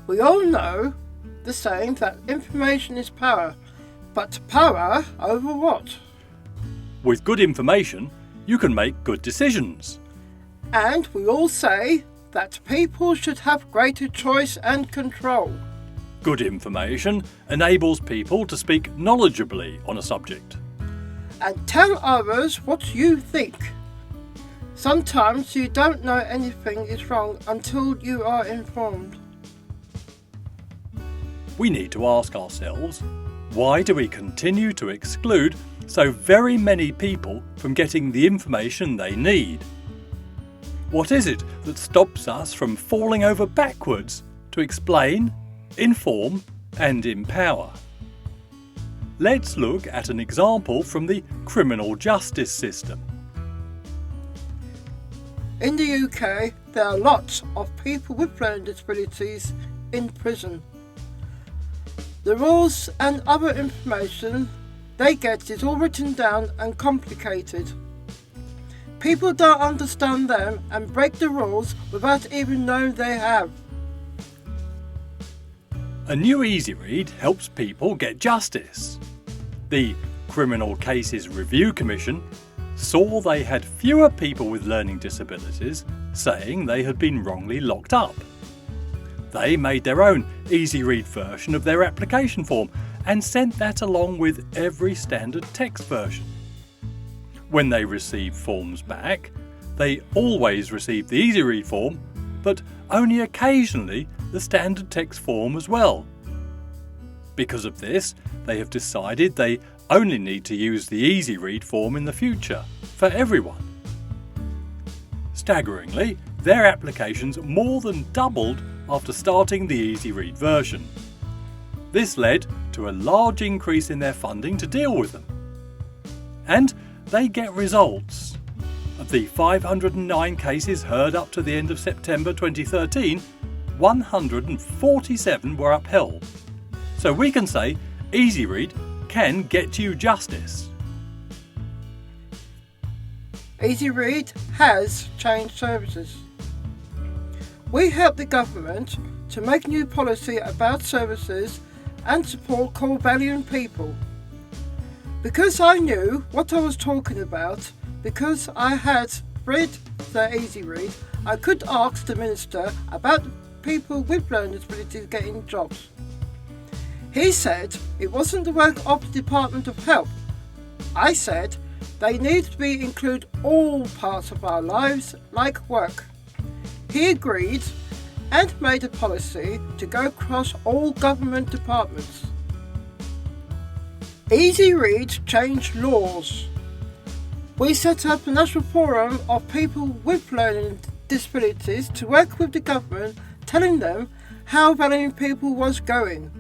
We all know the saying that information is power, but power over what? With good information, you can make good decisions. And we all say that people should have greater choice and control. Good information enables people to speak knowledgeably on a subject. And tell others what you think. Sometimes you don't know anything is wrong until you are informed. We need to ask ourselves, why do we continue to exclude so very many people from getting the information they need? What is it that stops us from falling over backwards to explain, inform and empower? Let's look at an example from the criminal justice system. In the UK, there are lots of people with learning disabilities in prison. The rules and other information they get is all written down and complicated. People don't understand them and break the rules without even knowing they have. A new easy read helps people get justice. The Criminal Cases Review Commission saw they had fewer people with learning disabilities saying they had been wrongly locked up. They made their own easy read version of their application form and sent that along with every standard text version. When they received forms back, they always received the easy read form, but only occasionally the standard text form as well. Because of this, they have decided they only need to use the easy read form in the future for everyone. Staggeringly, their applications more than doubled after starting the easy read version. This led to a large increase in their funding to deal with them. And they get results. Of the 509 cases heard up to the end of September 2013, 147 were upheld. So we can say easy read can get you justice. Easy Read has changed services. We help the government to make new policy about services and support core valuing people. Because I knew what I was talking about, because I had read the Easy Read, I could ask the Minister about people with learning disabilities getting jobs. He said it wasn't the work of the Department of Health. I said they need to include all parts of our lives, like work. He agreed and made a policy to go across all government departments. Easy Read changed laws. We set up a national forum of people with learning disabilities to work with the government, telling them how valuing people was going.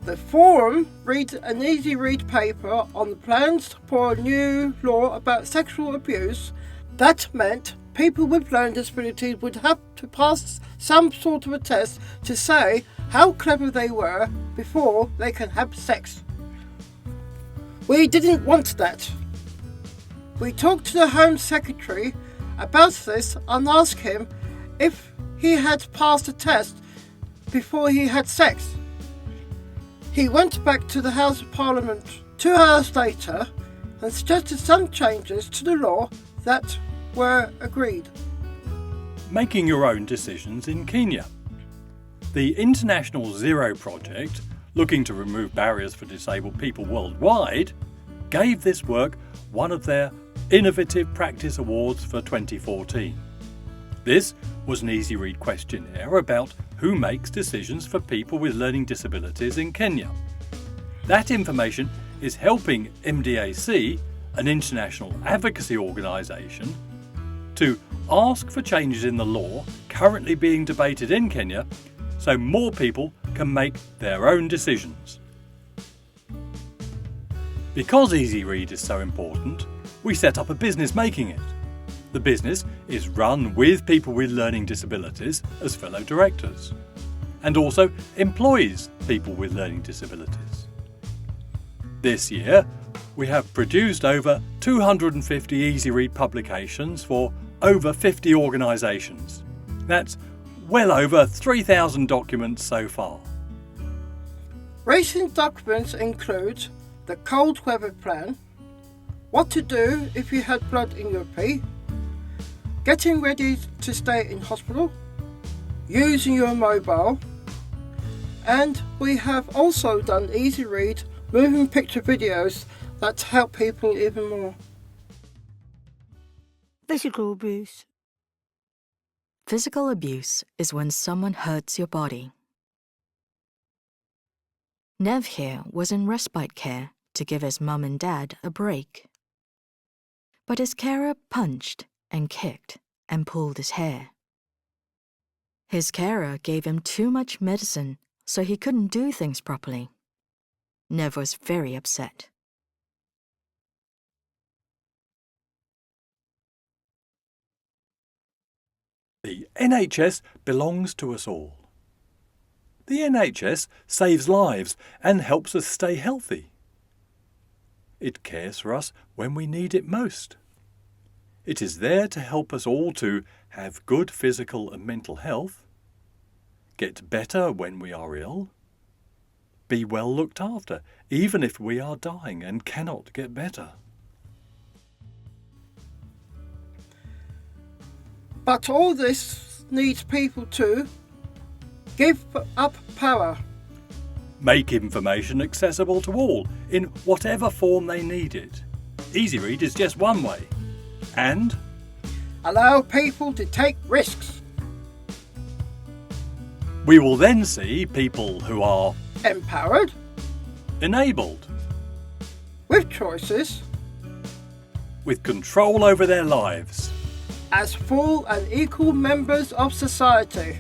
The forum read an Easy Read paper on the plans for a new law about sexual abuse. That meant people with learning disabilities would have to pass some sort of a test to say how clever they were before they can have sex. We didn't want that. We talked to the Home Secretary about this and asked him if he had passed a test before he had sex. He went back to the House of Parliament 2 hours later and suggested some changes to the law that were agreed. Making your own decisions in Kenya. The International Zero Project, looking to remove barriers for disabled people worldwide, gave this work one of their Innovative Practice Awards for 2014. This was an Easy Read questionnaire about who makes decisions for people with learning disabilities in Kenya. That information is helping MDAC, an international advocacy organisation, to ask for changes in the law currently being debated in Kenya so more people can make their own decisions. Because Easy Read is so important, we set up a business making it. The business is run with people with learning disabilities as fellow directors, and also employs people with learning disabilities. This year, we have produced over 250 Easy Read publications for over 50 organisations. That's well over 3,000 documents so far. Recent documents include the cold weather plan, what to do if you had blood in your pee, getting ready to stay in hospital, using your mobile, and we have also done easy read moving picture videos that help people even more. Physical abuse. Physical abuse is when someone hurts your body. Nev here was in respite care to give his mum and dad a break. But his carer punched and kicked and pulled his hair. His carer gave him too much medicine, so he couldn't do things properly. Nev was very upset. The NHS belongs to us all. The NHS saves lives and helps us stay healthy. It cares for us when we need it most. It is there to help us all to have good physical and mental health, get better when we are ill, be well looked after, even if we are dying and cannot get better. But all this needs people to give up power, Make information accessible to all in whatever form they need it. Easy Read is just one way. And allow people to take risks, we will then see people who are empowered, enabled, with choices, with control over their lives. as full and equal members of society.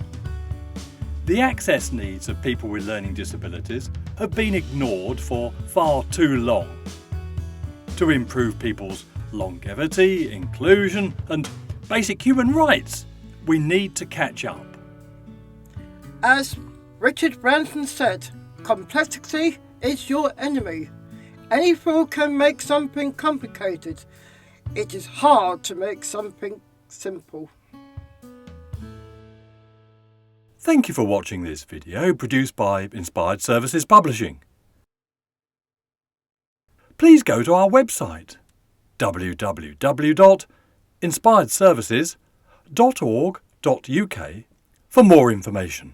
The access needs of people with learning disabilities have been ignored for far too long. To improve people's longevity, inclusion and basic human rights, we need to catch up. As Richard Branson said, complexity is your enemy. Any fool can make something complicated. It is hard to make something simple. Thank you for watching this video produced by Inspired Services Publishing. Please go to our website www.inspiredservices.org.uk for more information.